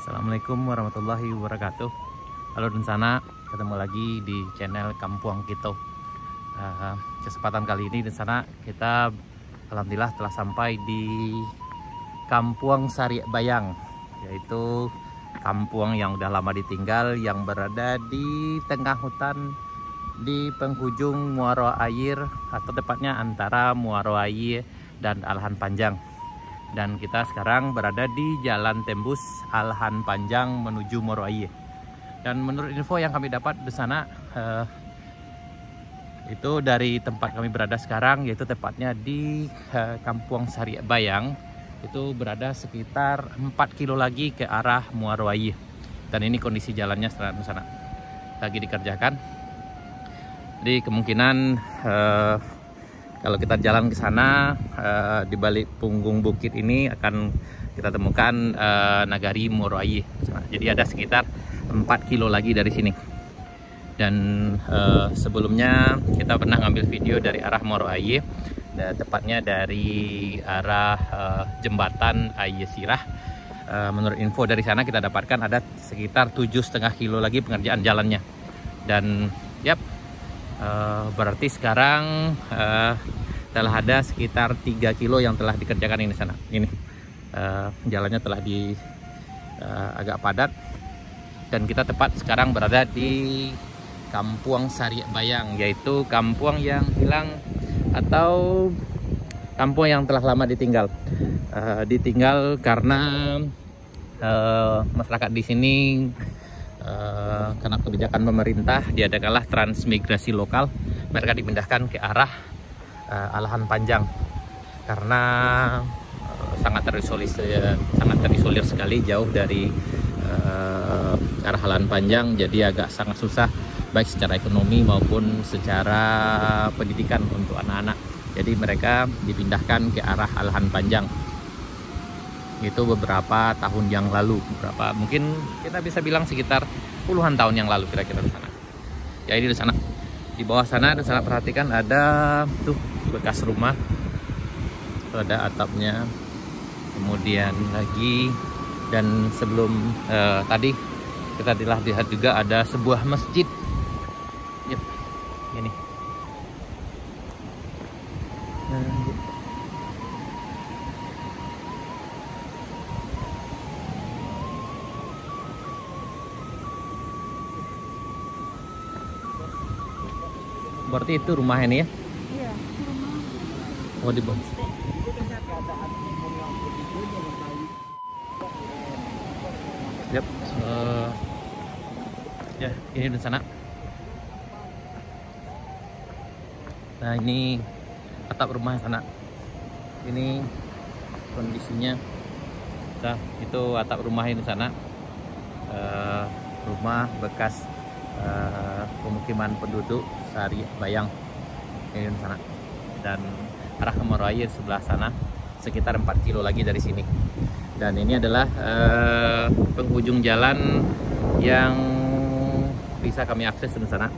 Assalamualaikum warahmatullahi wabarakatuh. Halo Densana, ketemu lagi di channel Kampuang Kito. Kesempatan kali ini Densana kita alhamdulillah telah sampai di Kampuang Sari Bayang, yaitu kampung yang udah lama ditinggal yang berada di tengah hutan di penghujung Muaro Air, atau tepatnya antara Muaro Air dan Alahan Panjang. Dan kita sekarang berada di Jalan Tembus Alahan Panjang menuju Muaro Air. Dan menurut info yang kami dapat di sana, itu dari tempat kami berada sekarang, yaitu tepatnya di Kampuang Sari Bayang, itu berada sekitar 4 kilo lagi ke arah Muaro Air. Dan ini kondisi jalannya di sana lagi dikerjakan. Jadi kemungkinan kalau kita jalan ke sana, di balik punggung bukit ini akan kita temukan Nagari Muaro Air. Jadi ada sekitar 4 kilo lagi dari sini. Dan sebelumnya kita pernah ngambil video dari arah Muaro Air, tepatnya dari arah jembatan Air Sirah. Menurut info dari sana kita dapatkan ada sekitar 7,5 kilo lagi pengerjaan jalannya. Dan berarti sekarang telah ada sekitar 3 kilo yang telah dikerjakan ini sana. Ini jalannya telah agak padat, dan kita tepat sekarang berada di Kampuang Sari Bayang, yaitu kampung yang hilang atau kampung yang telah lama ditinggal. Ditinggal karena masyarakat di sini karena kebijakan pemerintah diadakanlah transmigrasi lokal. Mereka dipindahkan ke arah Alahan Panjang karena sangat terisolir sekali, jauh dari arah Alahan Panjang. Jadi agak sangat susah baik secara ekonomi maupun secara pendidikan untuk anak-anak. Jadi mereka dipindahkan ke arah Alahan Panjang. Itu beberapa tahun yang lalu, mungkin kita bisa bilang sekitar puluhan tahun yang lalu kira-kira di sana. Ya, ini di sana, di bawah sana, di sana perhatikan ada tuh bekas rumah, ada atapnya, kemudian lagi, dan sebelum tadi kita telah lihat juga ada sebuah masjid. Yep, ini. Berarti itu rumah ini ya? Iya, rumah. Oh, di bawah. Yap. Ya, ini di sana. Nah, ini atap rumah sana. Ini kondisinya. Nah, itu atap rumah ini di sana. Rumah bekas pemukiman penduduk Sari Bayang ini di sana. Dan arah ke Muaro Air sebelah sana, sekitar 4 kilo lagi dari sini. Dan ini adalah penghujung jalan yang bisa kami akses di sana.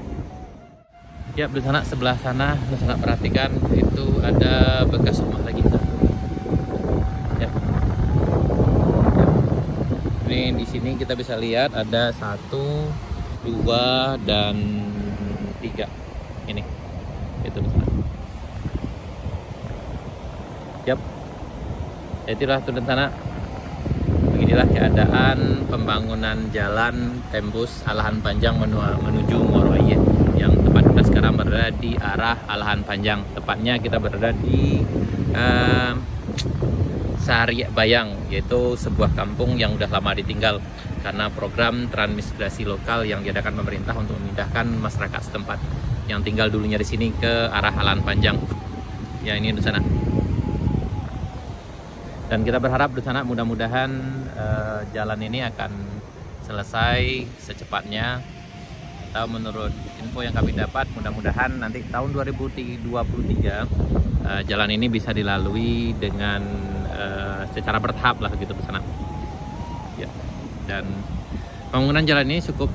Ya, di sana sebelah sana, di sana perhatikan itu ada bekas rumah lagi. Ya. Ini di sini kita bisa lihat ada 1, 2, dan 3. Ini itu di sana. Yap. Itulah turun sana. Beginilah keadaan pembangunan jalan tembus Alahan Panjang menuju Muaro Air, yang tepat kita sekarang berada di arah Alahan Panjang. Tepatnya kita berada di Sari Bayang, yaitu sebuah kampung yang udah lama ditinggal karena program transmigrasi lokal yang diadakan pemerintah untuk memindahkan masyarakat setempat yang tinggal dulunya di sini ke arah Alahan Panjang. Ya, ini di sana. Dan kita berharap di sana mudah-mudahan jalan ini akan selesai secepatnya, atau menurut info yang kami dapat mudah-mudahan nanti tahun 2023 jalan ini bisa dilalui dengan secara bertahap lah gitu di sana. Ya. Dan pembangunan jalan ini cukup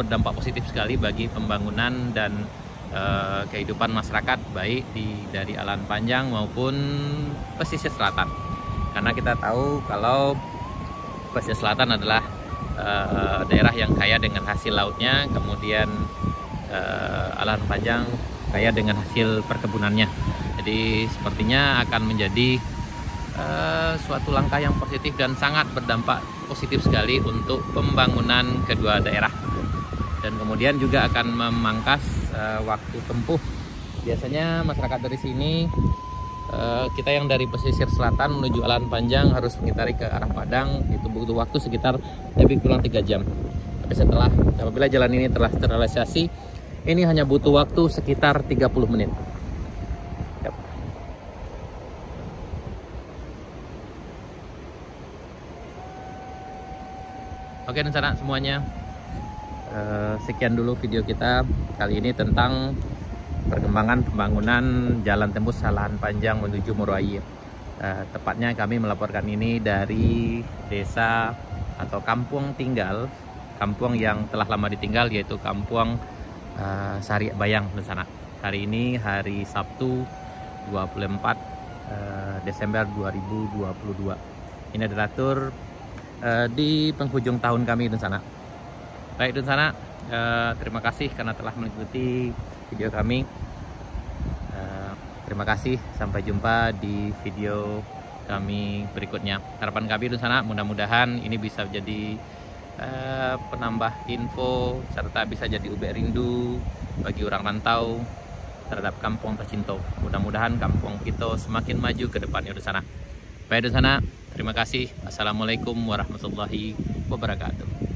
berdampak positif sekali bagi pembangunan dan kehidupan masyarakat, baik dari Alahan Panjang maupun pesisir selatan. Karena kita tahu kalau pesisir selatan adalah daerah yang kaya dengan hasil lautnya, kemudian Alahan Panjang kaya dengan hasil perkebunannya. Jadi sepertinya akan menjadi suatu langkah yang positif dan sangat berdampak positif sekali untuk pembangunan kedua daerah. Dan kemudian juga akan memangkas waktu tempuh. Biasanya masyarakat dari sini, kita yang dari pesisir selatan menuju Alahan Panjang harus mengitari ke arah Padang, itu butuh waktu sekitar lebih kurang 3 jam. Tapi apabila jalan ini telah terrealisasi, ini hanya butuh waktu sekitar 30 menit. Yap. Oke rencana semuanya, sekian dulu video kita kali ini tentang perkembangan pembangunan jalan tembus Alahan Panjang menuju Muaro-Ai. Tepatnya kami melaporkan ini dari desa atau kampung tinggal, kampung yang telah lama ditinggal, yaitu kampung Sari Bayang Nunsana. Hari ini hari Sabtu 24 Desember 2022. Ini adalah tur di penghujung tahun kami Nunsana. Baik Nunsana, terima kasih karena telah mengikuti video kami. Terima kasih, sampai jumpa di video kami berikutnya. Harapan kami Nunsana, mudah-mudahan ini bisa jadi penambah info serta bisa jadi ubek rindu bagi orang rantau terhadap kampung tercinta. Mudah-mudahan kampung kita semakin maju ke depannya Nunsana. Baik Nunsana, terima kasih. Assalamualaikum warahmatullahi wabarakatuh.